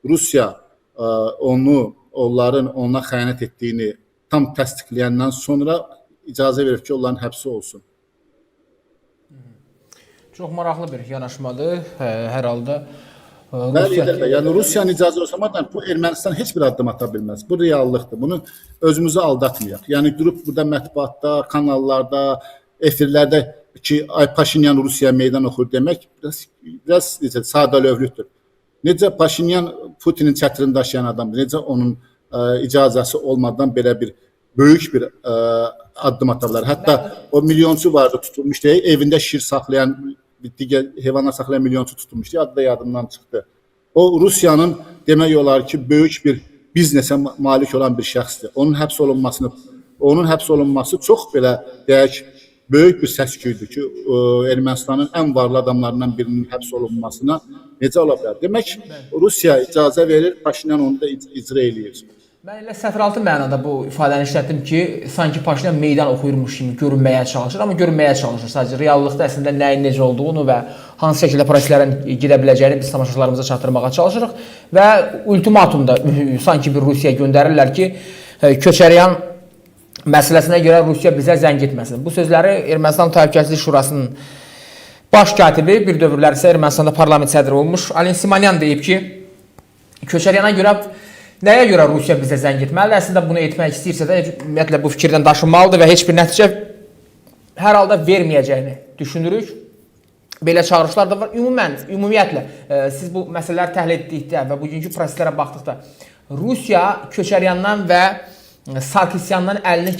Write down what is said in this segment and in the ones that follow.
Rusiya onların ona xəyanət etdiyini tam təsdiqləyəndən sonra icazə verir ki, onların həbsi olsun. Çox maraqlı bir yanaşmadır. Hər halda Yəni Rusiyanın icazə olsamadan bu Ermənistan heç bir addım ata bilməz. Bu reallıqdır. Bunu özümüzü aldatmayaq. Yəni durub burada mətbuatda, kanallarda, efirlərdə ki, Paşinyan Rusiyaya meydan oxur demək biraz sadəlövhlükdür. Necə Paşinyan Putinin çətrini daşıyan adamdır. Necə onun icazəsi olmadan belə bir böyük bir addım ata bilər. Hətta o milyonçu vardı tutulmuşdu. Evində şir saxlayan, digər heyvanlar saxlayan milyonçu tutulmuşdu. Adı da yadımdan çıxdı. O Rusiyanın demək olar ki, böyük bir biznesə malik olan bir şəxsdir. Onun həbs olunması çox belə deyək böyük bir səs-küydür ki, Ermənistanın ən varlı adamlarından birinin həbs olunmasına necə ola bilər? Demək, Rusiya icazə verir, Paşinyan onu da icra eləyir. Mən elə sətiraltı mənada bu ifadəni işlətdim ki, sanki Paşinyan meydan oxuyurmuş kimi görünməyə çalışır, amma görünməyə çalışır. Sadəcə reallıqda əslində nəyin necə olduğunu və hansı şəkildə proseslərin gedə biləcəyini biz tamaşaçılarımıza çatdırmağa çalışırıq və ultimatumda sanki bir Rusiyaya göndərirlər ki, Köçəryan məsələsinə görə Rusiya bizə zəng etməsin. Bu sözləri Ermənistan Təhlükəsizlik Şurasının baş katibi, bir dövrlər isə Ermənistanda parlament sədri olmuş Alen Simonyan deyib ki, Köçəryana görə nəyə görə Rusiya bizə zəng etməlidir? Əslində bunu etmək istəyirsə də ümumiyyətlə bu fikirdən daşınmalıdır və heç bir nəticə hər halda verməyəcəyini düşünürük. Belə çağırışlar da var. Ümumiyyətlə siz bu məsələləri təhlil etdikdə və bugünkü proseslərə baxdıqda Rusiya Köçəryandan və Sarkisyandan əlini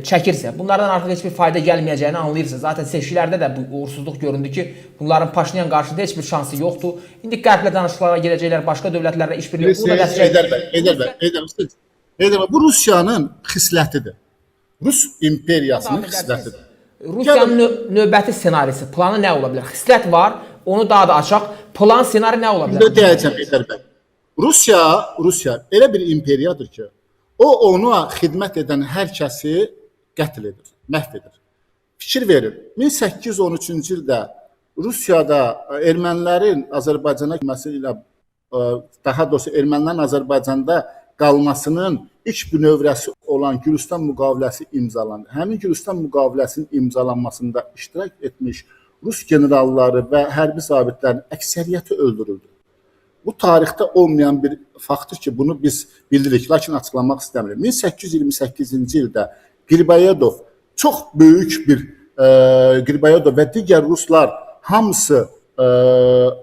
çəkirsə, bunlardan artıq heç bir fayda gəlməyəcəyini anlayırsınız. Zaten seçkilərdə də bu uğursuzluq göründü ki, bunların Paşinyan qarşısında heç bir şansı yoxdur. İndi qərblə danışıqlara gedəcəklər, başqa dövlətlərlə işbirliyi. Bu Rusiyanın xislətidir. Rus imperiyasının xislətidir. Rusiyanın növbəti ssenarisi, planı nə ola bilər? Xislət var, onu daha da açaq. Plan, ssenari nə ola bilər? Deyəcəm, Heydər bəy. Rusiya elə bir imperiyadır ki, o ona xidmət edən hər kəsi qətl edir, məhv edir. Fikir verir. 1813-cü ildə Rusiyada ermənilərin Azərbaycana girməsi ilə, daha doğrusu ermənilərin Azərbaycanda qalmasının ilk bünövrəsi olan Gürcüstan müqaviləsi imzalandı. Həmin Gürcüstan müqaviləsinin imzalanmasında iştirak etmiş Rus generalları və hərbi zabitlərin əksəriyyəti öldürüldü. Bu tarixdə olmayan bir faktdır ki, bunu biz bildiririk, lakin açıqlamaq istəmirik. 1828-ci ildə Qriboyedov çox böyük bir Qriboyedov və digər ruslar hamısı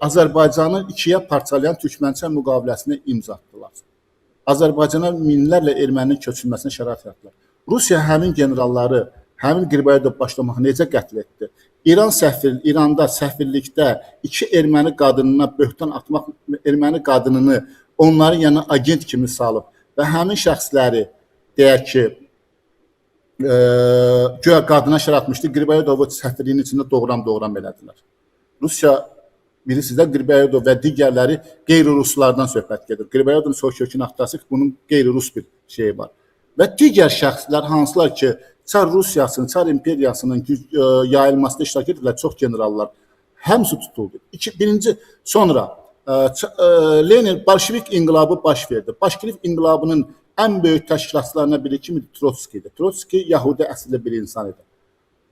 Azərbaycanı ikiyə parçalayan Türkmənçay müqaviləsinə imza atdılar. Azərbaycana minlərlə erməninin köçülməsinə şərait yaratdılar. Rusiya həmin generalları, həmin Qriboyedov başlamaq necə qətl etdi? İranda səfirlikdə iki erməni qadınına böhtan atmaq, erməni qadınını onların yanına agent kimi salıb və həmin şəxsləri deyək ki, güya qadına şər atmışdı, Qriboyedovu səfirliyin içində doğram elədilər. Rusiya bilirsiniz də Qriboyedov və digərləri qeyri-ruslardan söhbət gedir. Qriboyedovun soykökünü axtarsaq bunun qeyri-rus bir şeyi var. Və digər şəxslər hansılar ki, Çar Rusiyasının, Çar imperiyasının yayılmasında iştirak edirlər, çox generallar, həmsi tutuldu. Sonra Lenin Bolşevik inqilabı baş verdi. Bolşevik inqilabının ən böyük təşkilatçılarına biri kimi Trotski idi. Trotski Yahudi əsilli bir insan idi.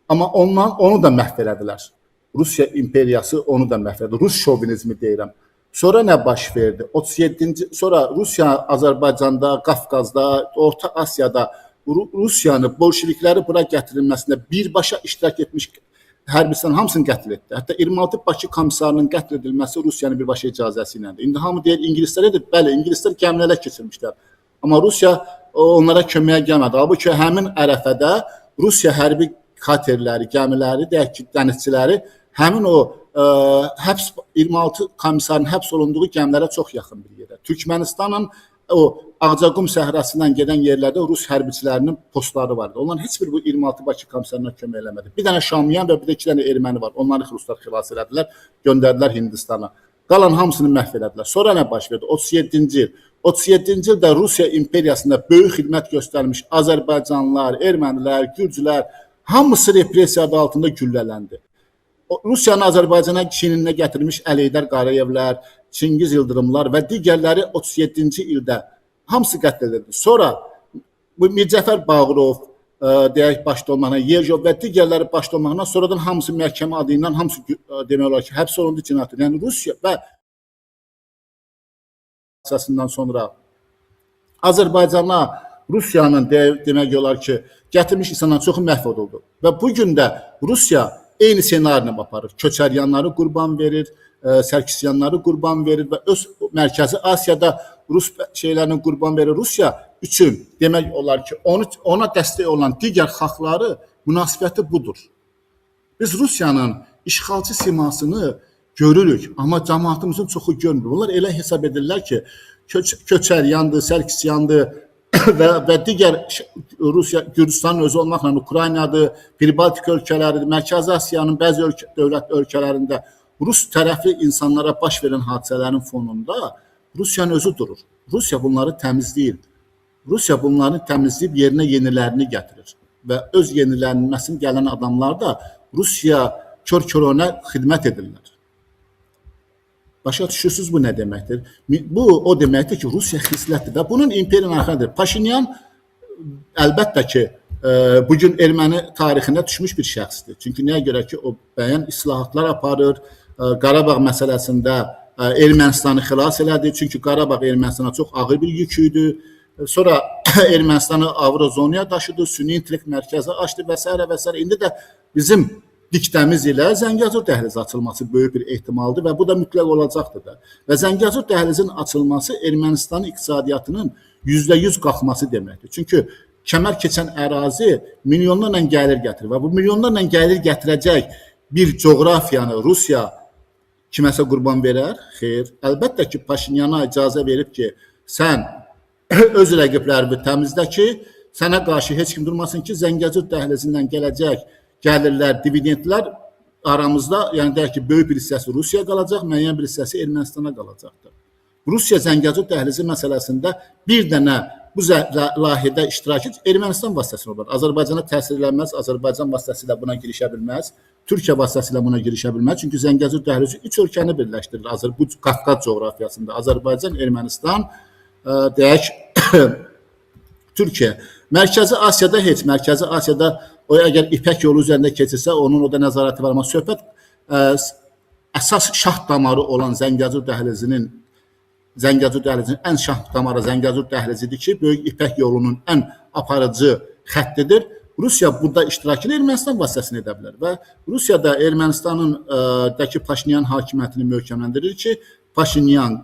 Amma onu da məhv elədilər. Rusiya imperiyası onu da məhv elədi. Rus şovinizmi deyirəm. Sonra nə baş verdi? 37-ci sonra Rusiya Azərbaycanda, Qafqazda, Orta Asiyada Rusiyanı, bolşevikləri bura gətirilməsində birbaşa iştirak etmiş hərbçilərin hamısını qətl etdi. Hətta 26 Bakı komissarının qətl edilməsi Rusiyanın birbaşa icazəsi iləndir. İndi hamı deyir İngilislər edir. Bəli, İngilislər gəmilərə keçirmişlər. Amma Rusiya onlara köməyə gəlmədi. Halbuki həmin ərəfədə Rusiya hərbi katerləri, gəmiləri, deyək ki, dənizçiləri həmin o 26 komissarın həbs olunduğu gəmilərə çox yaxın bir yerdə. Türkmənistanın o Ağcaqum səhrasından gedən yerlərdə Rus hərbiçilərinin postları vardı. Onların heç biri bu 26 Bakı komissarına kömək eləmədi. Bir dənə Şamyan və bir də iki dənə erməni var. Onları ruslar xilas elədilər, göndərdilər Hindistana. Qalan hamısını məhv elədilər. Sonra nə baş verdi? 37-ci il. 37-ci ildə Rusiya imperiyasında böyük xidmət göstərmiş Azərbaycanlılar, ermənilər, gürcülər hamısı repressiya adı altında güllələndi. Rusiyanın Azərbaycana çiyininə gətirmiş Əleydər Qarayevlər, Çingiz Yıldırımlar və digərləri 37-ci ildə hamısı qətl edildi. Sonra bu Mircəfər Bağırov, deyək başda olmaqla, Yerjov və digərləri başda olmaqla sonradan hamısı məhkəmə adı ilə hamısı demək olar ki, həbs olundu cinayət. Yəni Rusiya və əsasından sonra Azərbaycana Rusiyanın demək olar ki, gətirmiş insanların çoxu məhv olundu. Və bu gün də Rusiya eyni ssenarini aparır. Köçəryanları qurban verir, Sərkisyanları qurban verir və öz Mərkəzi Asiyada Rus şeylərini qurban verir. Rusiya üçün demək olar ki, ona dəstək olan digər xalqları münasibəti budur. Biz Rusiyanın işğalçı simasını görürük, amma cəmaatımızın çoxu görmür. Onlar elə hesab edirlər ki, Köçəryandır, Sərkisyandır və digər Rusiya, Gürcistanın özü olmaqla Ukraynadır, Pribaltik ölkələridir, Mərkəzi Asiyanın bəzi dövlət ölkələrində Rus tərəfli insanlara baş verən hadisələrin fonunda Rusiyanın özü durur. Rusiya bunları təmizləyir. Rusiya bunları təmizləyib yerinə yenilərini gətirir və öz yenilənməsini gələn adamlar da Rusiya kör-körünə xidmət edirlər. Başa düşürsünüz bu nə deməkdir? Bu o deməkdir ki, Rusiya xislətdir və bunun imperiyanın arxasındadır. Paşinyan əlbəttə ki, bugün erməni tarixində düşmüş bir şəxsdir. Çünki nəyə görə ki, o bəyən islahatlar aparır, Qarabağ məsələsində Ermənistanı xilas elədi. Çünki Qarabağ Ermənistana çox ağır bir yük idi. Sonra Ermənistanı Avrozonaya daşıdı, süni intellekt mərkəzi açdı və s. və s. İndi də bizim diktəmiz ilə Zəngəzur dəhlizi açılması böyük bir ehtimaldır və bu da mütləq olacaqdır da. Və Zəngəzur dəhlizinin açılması Ermənistanın iqtisadiyyatının %100 qalxması deməkdir. Çünki kəmər keçən ərazi milyonlarla gəlir gətirir və bu milyonlarla gəlir gətirəcək bir coğrafiyanı Rusiya kiməsə qurban verər? Xeyr. Əlbəttə ki, Paşinyana icazə verib ki, sən öz rəqiblərini təmizlə ki, sənə qarşı heç kim durmasın ki, Zəngəzur dəhlizindən gələcək gəlirlər, dividendlər aramızda, yəni deyək ki, böyük bir hissəsi Rusiyaya qalacaq, müəyyən bir hissəsi Ermənistana qalacaqdır. Rusiya Zəngəzur dəhlizi məsələsində bir dənə bu layihədə iştirak edir, Ermənistan vasitəsilə olur. Azərbaycana təsir eləməz, Azərbaycan vasitəsilə buna girişə bilməz, Türkiyə vasitəsilə buna girişə bilməz. Çünki Zəngəzur dəhlizi 3 ölkəni birləşdirir. Bu Qafqaz coğrafiyasında Azərbaycan, Ermənistan, deyək Türkiyə. Mərkəzi Asiyada heç, Mərkəzi Asiyada o əgər İpək yolu üzərində keçirsə, onun o da nəzarəti var. Amma söhbət əsas şah damarı olan Zəngəzur dəhlizinin ən şah damarı Zəngəzur dəhlizidir ki, böyük İpək yolunun ən aparıcı xəttidir. Rusiya burada iştirakını Ermənistan vasitəsilə edə bilər və Rusiya da Ermənistanın Paşinyan hakimiyyətini möhkəmləndirir ki, Paşinyan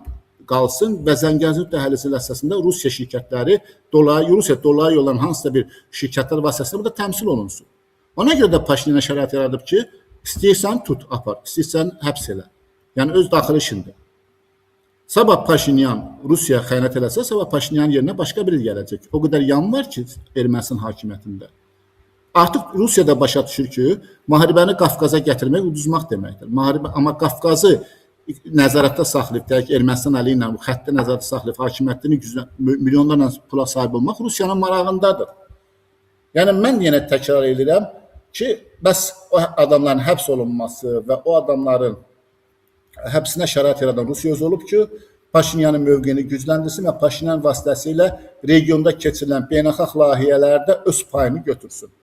qalsın və Zəngəzur dəhlizi əsasında Rusiya şirkətləri, Rusiya dolayı olan hansısa bir şirkətlər vasitəsilə burada təmsil olunsun. Ona görə də Paşinyana şərait yaradıb ki, istəyirsən tut, apar, istəyirsən həbs elə. Yəni öz daxili işində. Sabah Paşinyan Rusiya xəyanət eləsə, sabah Paşinyan yerinə başqa biri gələcək. O qədər yan var ki, Ermənistan hakimiyyətində. Artıq Rusiya da başa düşür ki, müharibəni Qafqaza gətirmək uduzmaq deməkdir. Amma Qafqazı nəzarətdə saxlayıb, deyək Ermənistan əli ilə bu xəttə nəzarətdə saxlayıb, hakimiyyətini milyonlarla pula sahib olmaq Rusiyanın marağındadır. Yəni mən yenə təkrar edirəm ki, bəs o adamların həbs olunması və o adamların həbsinə şərait yaradan Rusiya özü olub ki, Paşinyanın mövqeyini gücləndirsin və Paşinyan vasitəsilə regionda keçirilən beynəlxalq layihələrdə öz payını götürsün.